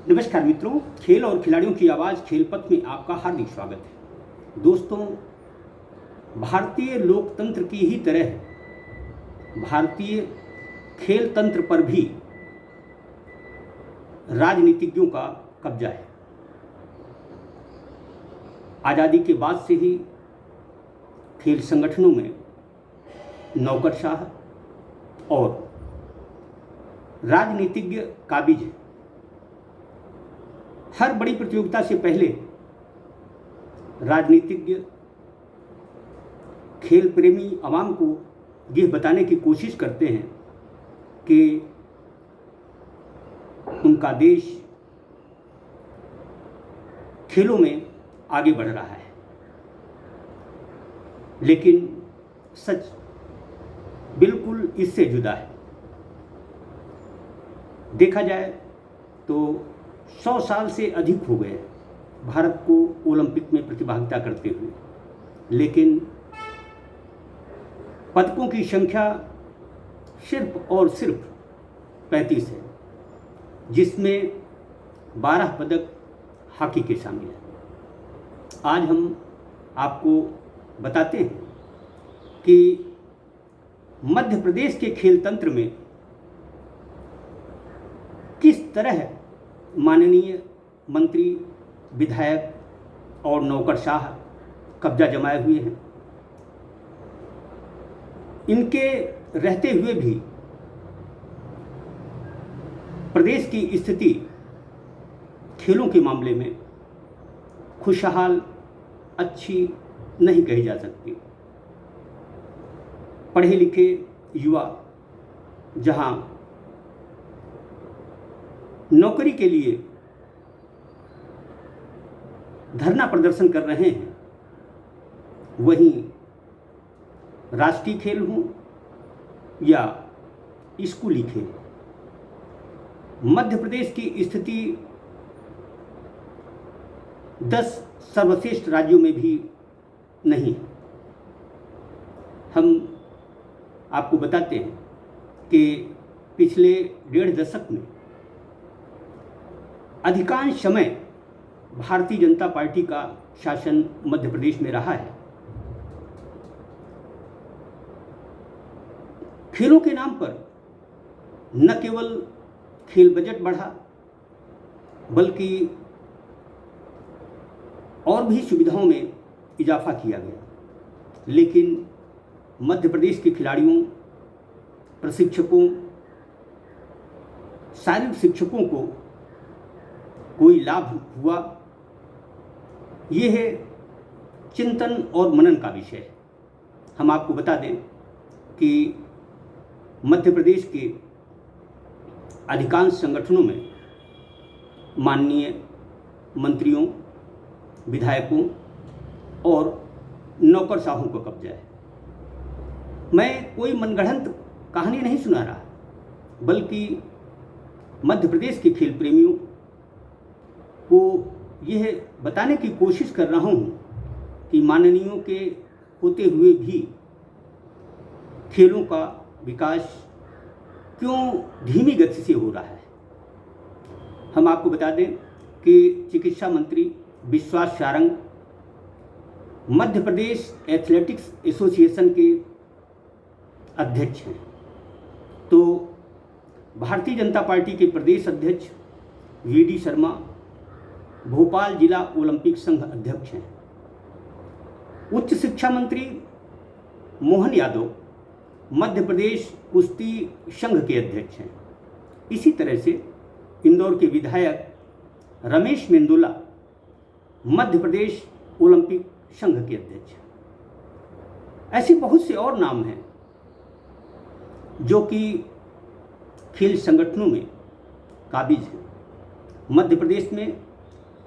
नमस्कार मित्रों, खेल और खिलाड़ियों की आवाज़ खेल पथ में आपका हार्दिक स्वागत है। दोस्तों, भारतीय लोकतंत्र की ही तरह भारतीय खेल तंत्र पर भी राजनीतिज्ञों का कब्जा है। आज़ादी के बाद से ही खेल संगठनों में नौकरशाह और राजनीतिज्ञ काबिज हैं। हर बड़ी प्रतियोगिता से पहले राजनीतिज्ञ खेल प्रेमी आवाम को यह बताने की कोशिश करते हैं कि उनका देश खेलों में आगे बढ़ रहा है, लेकिन सच बिल्कुल इससे जुदा है। देखा जाए तो 100 साल से अधिक हो गए भारत को ओलंपिक में प्रतिभागिता करते हुए, लेकिन पदकों की संख्या सिर्फ और सिर्फ 35 है, जिसमें 12 पदक हॉकी के शामिल हैं। आज हम आपको बताते हैं कि मध्य प्रदेश के खेल तंत्र में किस तरह माननीय मंत्री, विधायक और नौकरशाह कब्जा जमाए हुए हैं। इनके रहते हुए भी प्रदेश की स्थिति खेलों के मामले में खुशहाल, अच्छी नहीं कही जा सकती। पढ़े लिखे युवा जहां नौकरी के लिए धरना प्रदर्शन कर रहे हैं, वहीं राष्ट्रीय खेल हों या स्कूली खेल, मध्य प्रदेश की स्थिति 10 सर्वश्रेष्ठ राज्यों में भी नहीं है। हम आपको बताते हैं कि पिछले 1.5 दशक में अधिकांश समय भारतीय जनता पार्टी का शासन मध्य प्रदेश में रहा है। खेलों के नाम पर न केवल खेल बजट बढ़ा, बल्कि और भी सुविधाओं में इजाफा किया गया, लेकिन मध्य प्रदेश के खिलाड़ियों, प्रशिक्षकों, शारीरिक शिक्षकों को कोई लाभ हुआ, यह है चिंतन और मनन का विषय है। हम आपको बता दें कि मध्य प्रदेश के अधिकांश संगठनों में माननीय मंत्रियों, विधायकों और नौकरशाहों को कब्जा है। मैं कोई मनगढ़ंत कहानी नहीं सुना रहा, बल्कि मध्य प्रदेश के खेल प्रेमियों को यह बताने की कोशिश कर रहा हूँ कि माननीयों के होते हुए भी खेलों का विकास क्यों धीमी गति से हो रहा है। हम आपको बता दें कि चिकित्सा मंत्री विश्वास सारंग मध्य प्रदेश एथलेटिक्स एसोसिएशन के अध्यक्ष हैं, तो भारतीय जनता पार्टी के प्रदेश अध्यक्ष वीडी शर्मा भोपाल जिला ओलंपिक संघ अध्यक्ष हैं। उच्च शिक्षा मंत्री मोहन यादव मध्य प्रदेश कुश्ती संघ के अध्यक्ष हैं। इसी तरह से इंदौर के विधायक रमेश मेंदोला मध्य प्रदेश ओलंपिक संघ के अध्यक्ष हैं। ऐसे बहुत से और नाम हैं जो कि खेल संगठनों में काबिज हैं। मध्य प्रदेश में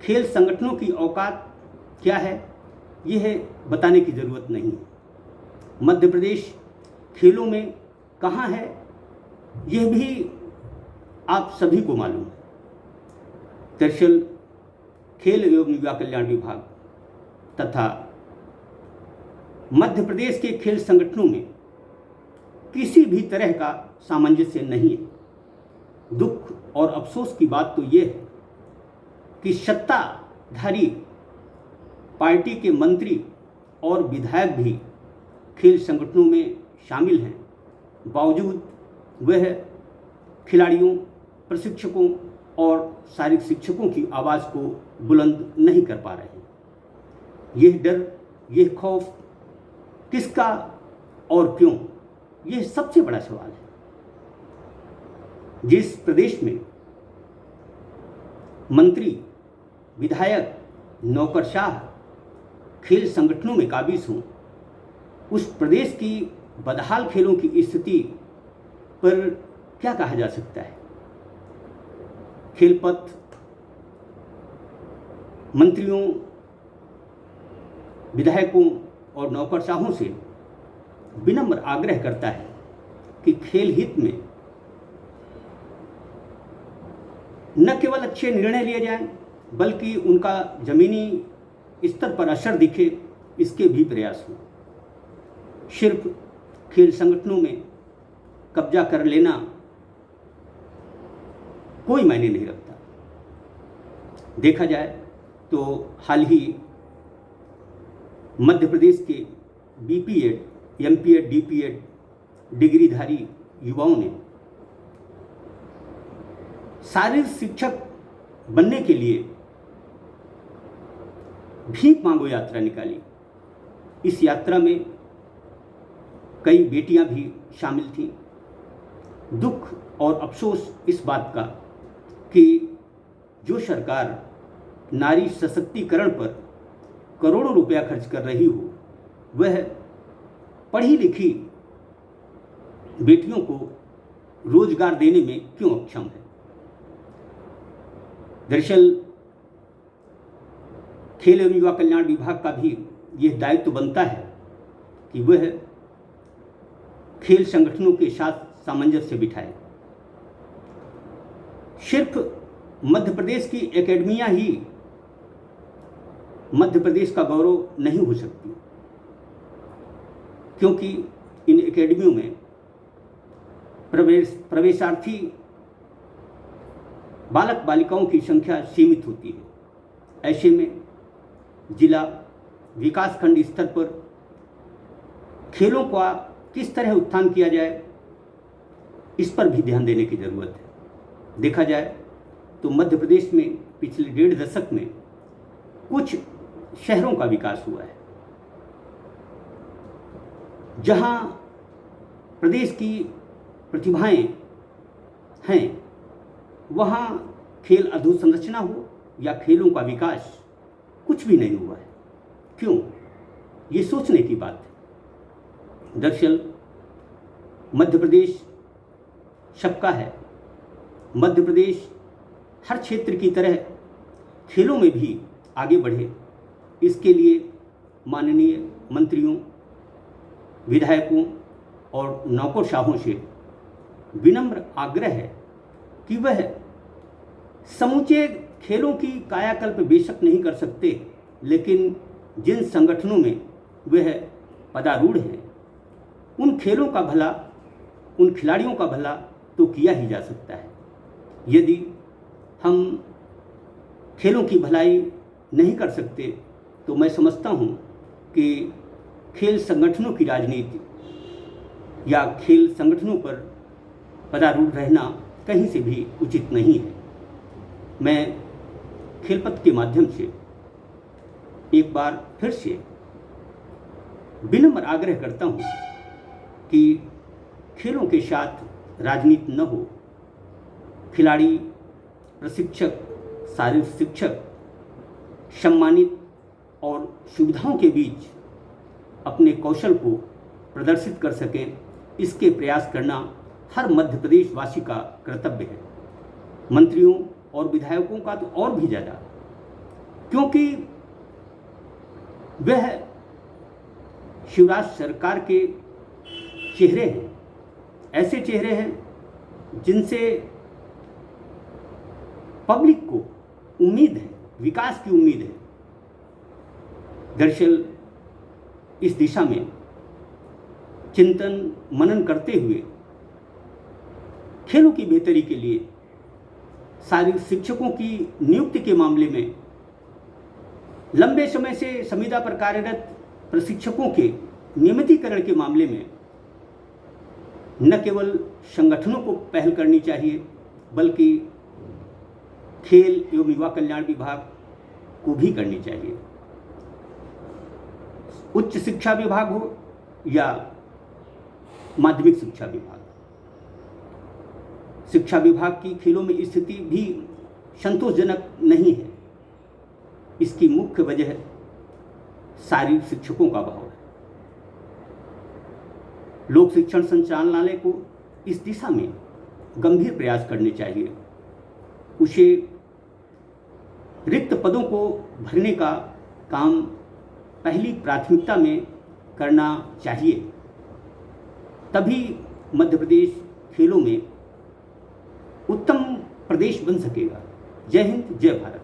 खेल संगठनों की औकात क्या है, यह बताने की ज़रूरत नहीं है। मध्य प्रदेश खेलों में कहाँ है, यह भी आप सभी को मालूम है। दरअसल खेल एवं युवा कल्याण विभाग तथा मध्य प्रदेश के खेल संगठनों में किसी भी तरह का सामंजस्य नहीं है। दुख और अफसोस की बात तो यह है कि सत्ताधारी पार्टी के मंत्री और विधायक भी खेल संगठनों में शामिल हैं, बावजूद वह खिलाड़ियों, प्रशिक्षकों और शारीरिक शिक्षकों की आवाज़ को बुलंद नहीं कर पा रहे हैं। यह डर, यह खौफ किसका और क्यों, यह सबसे बड़ा सवाल है। जिस प्रदेश में मंत्री, विधायक, नौकरशाह खेल संगठनों में काबिज हों, उस प्रदेश की बदहाल खेलों की स्थिति पर क्या कहा जा सकता है। खेलपथ मंत्रियों, विधायकों और नौकरशाहों से विनम्र आग्रह करता है कि खेल हित में न केवल अच्छे निर्णय लिए जाएं, बल्कि उनका जमीनी स्तर पर असर दिखे, इसके भी प्रयास हों। सिर्फ खेल संगठनों में कब्जा कर लेना कोई मायने नहीं रखता। देखा जाए तो हाल ही मध्य प्रदेश के बीपीएड, एमपीएड, डीपीएड डिग्रीधारी युवाओं ने शारीरिक शिक्षक बनने के लिए भीख मांगो यात्रा निकाली। इस यात्रा में कई बेटियां भी शामिल थीं। दुख और अफसोस इस बात का कि जो सरकार नारी सशक्तिकरण पर करोड़ों रुपया खर्च कर रही हो, वह पढ़ी लिखी बेटियों को रोजगार देने में क्यों अक्षम है। दरअसल खेल एवं युवा कल्याण विभाग का भी यह दायित्व बनता है कि वह खेल संगठनों के साथ सामंजस्य बिठाए। सिर्फ मध्य प्रदेश की एकेडमियां ही मध्य प्रदेश का गौरव नहीं हो सकती, क्योंकि इन एकेडमियों में प्रवेशार्थी बालक बालिकाओं की संख्या सीमित होती है। ऐसे में जिला, विकासखंड स्तर पर खेलों का किस तरह उत्थान किया जाए, इस पर भी ध्यान देने की ज़रूरत है। देखा जाए तो मध्य प्रदेश में पिछले 1.5 दशक में कुछ शहरों का विकास हुआ है, जहां प्रदेश की प्रतिभाएं हैं, वहां खेल अधोसंरचना हो या खेलों का विकास, कुछ भी नहीं हुआ है। क्यों? ये सोचने की बात है। दरअसल मध्य प्रदेश सबका है। मध्य प्रदेश हर क्षेत्र की तरह खेलों में भी आगे बढ़े, इसके लिए माननीय मंत्रियों, विधायकों और नौकरशाहों से विनम्र आग्रह है कि वह समूचे खेलों की कायाकल्प बेशक नहीं कर सकते, लेकिन जिन संगठनों में वह पदारूढ़ हैं, उन खेलों का भला, उन खिलाड़ियों का भला तो किया ही जा सकता है। यदि हम खेलों की भलाई नहीं कर सकते, तो मैं समझता हूँ कि खेल संगठनों की राजनीति या खेल संगठनों पर पदारूढ़ रहना कहीं से भी उचित नहीं है। मैं खेलपथ के माध्यम से एक बार फिर से विनम्र आग्रह करता हूँ कि खेलों के साथ राजनीति न हो। खिलाड़ी, प्रशिक्षक, शारीरिक शिक्षक सम्मानित और सुविधाओं के बीच अपने कौशल को प्रदर्शित कर सकें, इसके प्रयास करना हर मध्य प्रदेश वासी का कर्तव्य है। मंत्रियों और विधायकों का तो और भी ज़्यादा, क्योंकि वह शिवराज सरकार के चेहरे हैं, ऐसे चेहरे हैं जिनसे पब्लिक को उम्मीद है, विकास की उम्मीद है। दरअसल इस दिशा में चिंतन मनन करते हुए खेलों की बेहतरी के लिए शारीरिक शिक्षकों की नियुक्ति के मामले में लंबे समय से संविदा पर कार्यरत प्रशिक्षकों के नियमितीकरण के मामले में न केवल संगठनों को पहल करनी चाहिए बल्कि खेल एवं युवा कल्याण विभाग को भी करनी चाहिए। उच्च शिक्षा विभाग हो या माध्यमिक शिक्षा विभाग, शिक्षा विभाग की खेलों में स्थिति भी संतोषजनक नहीं है। इसकी मुख्य वजह शारीरिक शिक्षकों का अभाव है। लोक शिक्षण संचालनालय को इस दिशा में गंभीर प्रयास करने चाहिए। उसे रिक्त पदों को भरने का काम पहली प्राथमिकता में करना चाहिए, तभी मध्य प्रदेश खेलों में उत्तम प्रदेश बन सकेगा। जय हिंद, जय भारत।